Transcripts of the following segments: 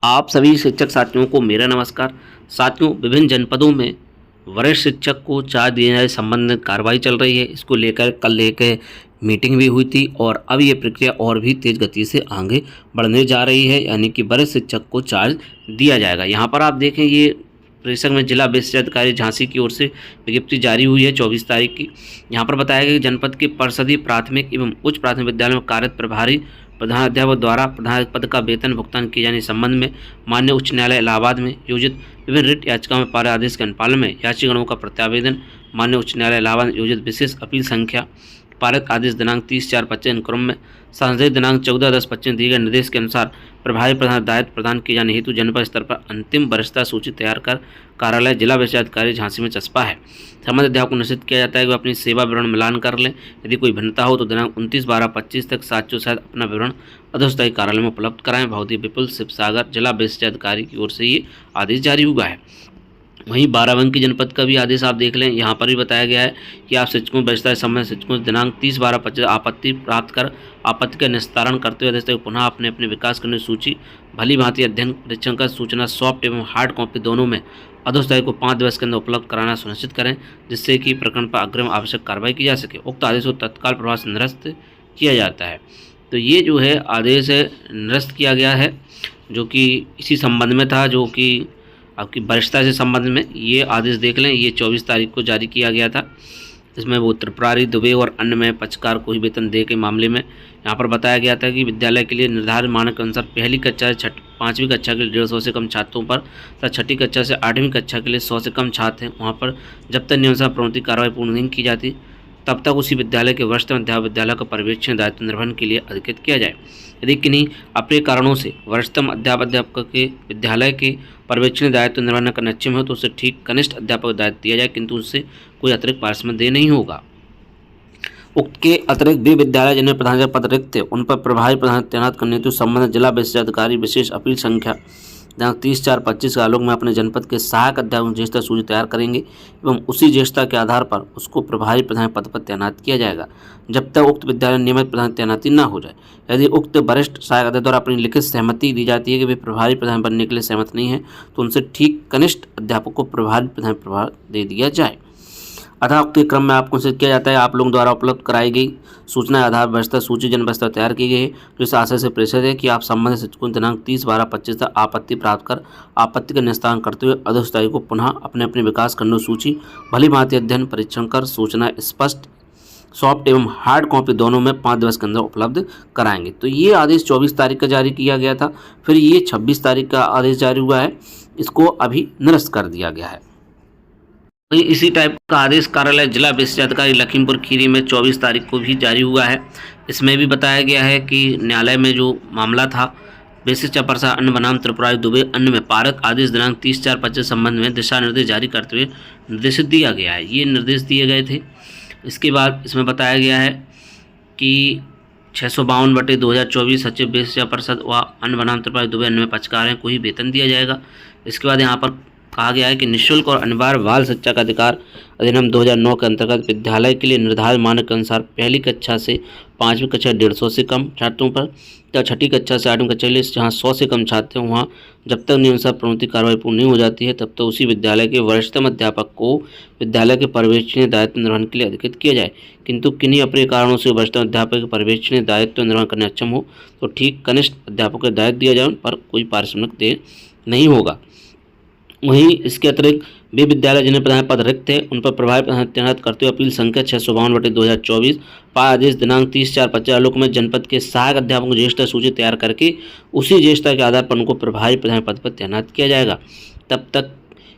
आप सभी शिक्षक साथियों को मेरा नमस्कार। साथियों, विभिन्न जनपदों में वरिष्ठ शिक्षक को चार्ज दिए जाने संबंध में कार्रवाई चल रही है। इसको लेकर कल एक मीटिंग भी हुई थी और अब ये प्रक्रिया और भी तेज गति से आगे बढ़ने जा रही है, यानी कि वरिष्ठ शिक्षक को चार्ज दिया जाएगा। यहाँ पर आप देखें, ये प्रेषक में जिला विशिष्ट अधिकारी झांसी की ओर से विज्ञप्ति जारी हुई है 24 तारीख की। यहाँ पर बताया गया कि जनपद के परिषदीय प्राथमिक एवं उच्च प्राथमिक विद्यालयों में कार्यरत प्रभारी प्रधानाध्यापक द्वारा प्रधान पद का वेतन भुगतान किए जाने संबंध में माननीय उच्च न्यायालय इलाहाबाद में योजित विभिन्न रिट याचिकाओं में पारित आदेश के अनुपालन में याचिकाओं का प्रत्यावेदन माननीय उच्च न्यायालय इलाहाबाद में योजित विशेष अपील संख्या पारित आदेश दिनांक 30/4/25 क्रम में संशोधित दिनांक 14/10/25 दिए गए निर्देश के अनुसार प्रभारी प्रधान दायित्व प्रदान किए जाने हेतु जनपद स्तर पर अंतिम वरिष्ठता सूची तैयार कर कार्यालय जिला विशिष्ट अधिकारी झांसी में चस्पा है। संबंधित अध्यापक को निश्चित किया जाता है कि वे अपनी सेवा विवरण मिलान कर लें। यदि कोई भिन्नता हो तो दिनांक 29/12/25 तक साथियों सहित अपना विवरण अधोस्थायी कार्यालय में उपलब्ध कराएं। भगवती विपुल शिवसागर जिला विशिष्ट अधिकारी की ओर से ये आदेश जारी हुआ है। वहीं बाराबंकी जनपद का भी आदेश आप देख लें। यहाँ पर भी बताया गया है कि आप शिक्षकों वरिष्ठता संबंध शिक्षकों से दिनांक 30/12/25 आपत्ति प्राप्त कर आपत्ति का निस्तारण करते हुए आदेश पुनः अपने अपने विकास करने सूची भली भांति अध्ययन परीक्षण का सूचना सॉफ्ट एवं हार्ड कॉपी दोनों में अधोस्थायी को 5 दिवस के अंदर उपलब्ध कराना सुनिश्चित करें, जिससे कि प्रकरण पर अग्रिम आवश्यक कार्रवाई की जा सके। उक्त आदेश को तत्काल प्रभाव से निरस्त किया जाता है। तो ये जो है आदेश है निरस्त किया गया है, जो कि इसी संबंध में था, जो कि आपकी वरिष्ठता से संबंध में ये आदेश देख लें। ये 24 तारीख को जारी किया गया था। इसमें वो त्रिपुरारी दुबे और अन्य में पक्षकार को ही वेतन दे के मामले में यहाँ पर बताया गया था कि विद्यालय के लिए निर्धारित मानक के अनुसार पहली कक्षा से 5वीं कक्षा के लिए 150 से कम छात्रों पर तथा 6ठी कक्षा से 8वीं कक्षा के लिए 100 से कम छात्र हैं, वहाँ पर जब तक नियमानुसार प्रवृत्ति कार्रवाई पूर्ण नहीं की जाती तब तक उसी विद्यालय के वरिष्ठ अध्यापक विद्यालय का पर्यवेक्षण दायित्व निर्वहन के लिए अधिकृत किया जाए। यदि किन्हीं अप्रिय कारणों से वरिष्ठतम अध्यापक के विद्यालय के पर्यवेक्षण दायित्व निर्वहन करना अक्षम हो तो उसे ठीक कनिष्ठ अध्यापक दायित्व दिया जाए, किंतु उससे कोई अतिरिक्त पारिश्रमिक देय नहीं होगा। उक्त के अतिरिक्त वे विद्यालय जिन्हें प्रधान पद रिक्त थे उन पर प्रभारी प्रधान तैनात करने हेतु संबंधित जिला विशिष्ट अधिकारी विशेष अपील संख्या दिनांक 30/4/25 के आलोक में अपने जनपद के सहायक अध्यापक ज्येष्ठता सूची तैयार करेंगे एवं उसी ज्येष्ठता के आधार पर उसको प्रभारी प्रधान पद पर तैनात किया जाएगा जब तक उक्त विद्यालय नियमित प्रधान तैनाती न हो जाए। यदि उक्त वरिष्ठ सहायक अध्यापक द्वारा अपनी लिखित सहमति दी जाती है कि वे प्रभारी प्रधान बनने के लिए सहमत नहीं है तो उनसे ठीक कनिष्ठ अध्यापक को प्रभारी प्रधान प्रभार दे दिया जाए। अतः उक्त क्रम में आपको निश्चित किया जाता है आप लोगों द्वारा उपलब्ध कराई गई सूचना आधार वरिष्ठता सूची जनपद स्तर तैयार की गई है, जो इस आशय से प्रेषित है कि आप संबंधित शिक्षकों दिनांक 30/12/25 तक आपत्ति प्राप्त कर आपत्ति का निस्तारण करते हुए अधोस्थायी को पुनः अपने अपने विकास खंडों सूची भली भांति अध्ययन परीक्षण कर सूचना स्पष्ट सॉफ्ट एवं हार्ड कॉपी दोनों में 5 दिवस के अंदर उपलब्ध कराएंगे। तो ये आदेश 24 तारीख का जारी किया गया था, फिर ये 26 तारीख का आदेश जारी हुआ है, इसको अभी निरस्त कर दिया गया है। इसी टाइप का आदेश कार्यालय जिला विशिष्ट अधिकारी लखीमपुर खीरी में 24 तारीख को भी जारी हुआ है। इसमें भी बताया गया है कि न्यायालय में जो मामला था विशिष्ट अपर्सा अन्य बनाम त्रिपुरारी दुबे अन्य में पारित आदेश दिनांक 30/4/25 संबंध में दिशा निर्देश जारी करते हुए निर्देशित दिया गया है। ये निर्देश दिए गए थे। इसके बाद इसमें बताया गया है कि 652/2024 सचिव विशिष्ट अपर्षद व अन्य बनाम त्रिपुरारी दुबे अन्य में पक्षकार को ही वेतन दिया जाएगा। इसके बाद यहाँ पर कहा गया है कि निःशुल्क और अनिवार्य बाल शिक्षा का अधिकार अधिनियम 2009 के अंतर्गत विद्यालय के लिए निर्धारित मानक के अनुसार पहली कक्षा से 5वीं कक्षा 150 से कम छात्रों पर या 6ठी कक्षा से 8वीं कक्षा के लिए जहाँ 100 से कम छात्र हैं वहाँ जब तक नियमानुसार प्रवृत्ति कार्रवाई पूर्ण नहीं हो जाती है तब तक उसी विद्यालय के वरिष्ठतम अध्यापक को विद्यालय के पर्यवेक्षणीय दायित्व निर्वहन के लिए अधिकृत किया जाए, किंतु किन्हीं अप्रिय कारणों से वरिष्ठतम अध्यापक के पर्यवेक्षणीय दायित्व निर्वहन करने अक्षम हो तो ठीक कनिष्ठ अध्यापक को दायित्व दिया जाए, उन पर कोई पारिश्रमिक देय नहीं होगा। वहीं इसके अतिरिक्त वे विद्यालय जिन्हें प्रधान पद रिक्त थे उन पर प्रभारी प्रधान तैनात करते हुए अपील संख्या 652/2024 आदेश दिनांक 30/4/25 आलोक में जनपद के सहायक अध्यापकों की ज्येष्ठता सूची तैयार करके उसी ज्येष्ठता के आधार पर उनको प्रभारी प्रधान पद पर तैनात किया जाएगा तब तक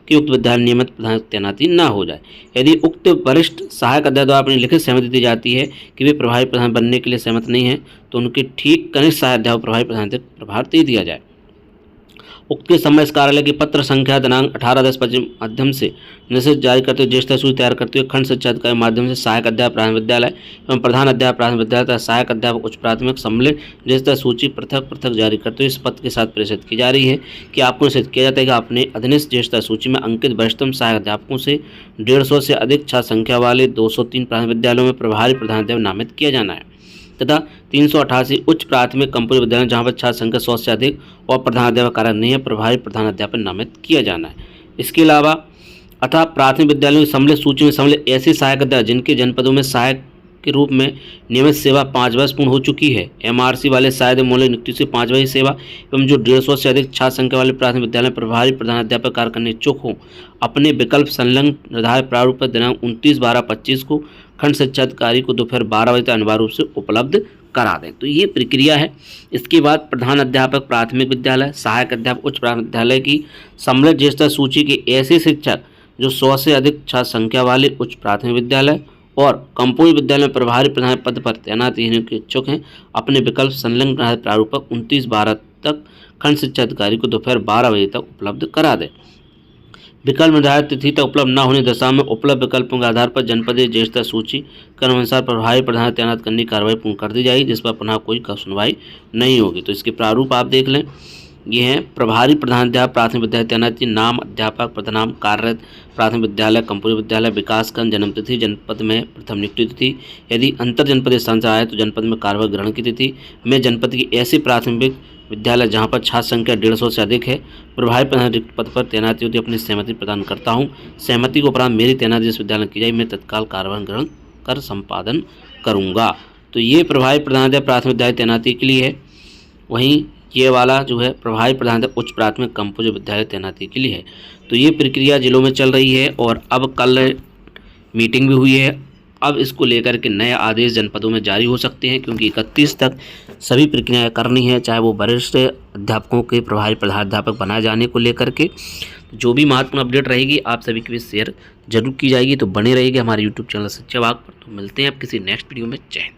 कि उक्त विद्यालय नियमित प्रधान तैनाती न हो जाए। यदि उक्त वरिष्ठ सहायक अध्यापक द्वारा अपनी लिखित सहमति दी जाती है कि वे प्रभारी प्रधान बनने के लिए सहमत नहीं है तो उनके ठीक कनिष्ठ सहायक अध्यापक प्रभारी प्रधान प्रभार दे दिया जाए। उक्त के समय इस कार्यालय की पत्र संख्या दिनांक 18/10/25 माध्यम से निश्चित जारी करते हुए ज्येष्ठता सूची तैयार करते हुए खंड शिक्षा अधिकारी माध्यम से सहायक अध्यापक प्राथमिक विद्यालय एवं प्रधान अध्यापक प्राथमिक विद्यालय तथा सहायक अध्यापक उच्च प्राथमिक सम्मिलित ज्येष्ठता सूची पृथक पृथक जारी करते हुए इस पत्र के साथ प्रेषित की जा रही है कि आपको निश्चित किया जाता है कि आपने अधीनस्थ ज्येष्ठता सूची में अंकित वरिष्ठतम सहायक अध्यापकों से 150 से अधिक छात्र संख्या वाले 203 प्राथमिक विद्यालयों में प्रभारी प्रधानाध्यापक नामित किया जाना है। तथा 388 उच्च प्राथमिक कंपूरी विद्यालय जहाँ पर छात्र संख्या 100 से अधिक और प्रधानाध्यापक कार्य नहीं है, प्रभारी प्रधानाध्यापक नामित किया जाना है। इसके अलावा अतः प्राथमिक विद्यालयों की सम्मिलित सूची में सम्मिलित ऐसे सहायक अध्यापक जिनके जनपदों में सहायक के रूप में नियमित सेवा 5 वर्ष पूर्ण हो चुकी है, एमआरसी वाले सहायक मौलिक नियुक्ति से 5 वर्ष सेवा एवं जो 150 से अधिक छात्र संख्या वाले प्राथमिक विद्यालय में प्रभारी प्रधानाध्यापक कार्य करने इच्छुक हों, अपने विकल्प संलग्न निर्धारित प्रारूप पर दिनांक 29/12/25 को खंड शिक्षा अधिकारी को दोपहर 12 बजे तक अनिवार्य रूप से उपलब्ध करा दें। तो ये प्रक्रिया है। इसके बाद प्रधान अध्यापक प्राथमिक विद्यालय, सहायक अध्यापक उच्च प्राथमिक विद्यालय की सम्मिलित ज्येष्ठता सूची के ऐसे शिक्षक जो 100 से अधिक छात्र संख्या वाले उच्च प्राथमिक विद्यालय और कंपूरी विद्यालय में प्रभारी प्रधान पद पर तैनात होने के इच्छुक हैं, अपने विकल्प संलग्न प्रारूप पर 29/12 तक खंड शिक्षा अधिकारी को दोपहर 12 बजे तक उपलब्ध करा दें। विकल्प निर्धारित तिथि तक उपलब्ध न होने दशा में उपलब्ध विकल्पों के आधार पर जनपदीय ज्येष्ठता सूची के अनुसार प्रभारी प्रधान तैनात करने की कार्रवाई पूर्ण कर दी जाएगी, जिस पर पुनः कोई सुनवाई नहीं होगी। तो इसके प्रारूप आप देख लें। ये हैं प्रभारी प्रधानाध्यापक प्राथमिक विद्यालय तैनाती, नाम अध्यापक, पदनाम, कार्यरत प्राथमिक विद्यालय, कंपूरी विद्यालय, विकासखंड, जन्मतिथि, जनपद में प्रथम नियुक्ति तिथि, यदि अंतर जनपदीय स्थान से आए तो जनपद में कार्यभार ग्रहण की तिथि। मैं जनपद की ऐसी प्राथमिक विद्यालय जहां पर छात्र संख्या 150 से अधिक है, प्रभारी प्रधान रिक्त पद पर तैनाती होती अपनी सहमति प्रदान करता हूं। सहमति के उपरांत मेरी तैनाती जिस विद्यालय में की जाए, मैं तत्काल कार्यभार ग्रहण कर संपादन करूँगा। तो ये प्रभारी प्रधानाध्यापक प्राथमिक विद्यालय तैनाती के लिए है। वहीं ये वाला जो है प्रभारी प्रधानाध्यापक उच्च प्राथमिक कंपूरी विद्यालय तैनाती के लिए है। तो ये प्रक्रिया जिलों में चल रही है और अब कल मीटिंग भी हुई है। अब इसको लेकर के नए आदेश जनपदों में जारी हो सकते हैं, क्योंकि 31 तक सभी प्रक्रियाएं करनी है, चाहे वो वरिष्ठ अध्यापकों के प्रभारी प्रधानाध्यापक बनाए जाने को लेकर के। जो भी महत्वपूर्ण अपडेट रहेगी आप सभी के बीच शेयर जरूर की जाएगी। तो बने रहिएगा हमारे यूट्यूब चैनल सच्चा वाक पर। तो मिलते हैं अब किसी नेक्स्ट वीडियो में। जय हिंद।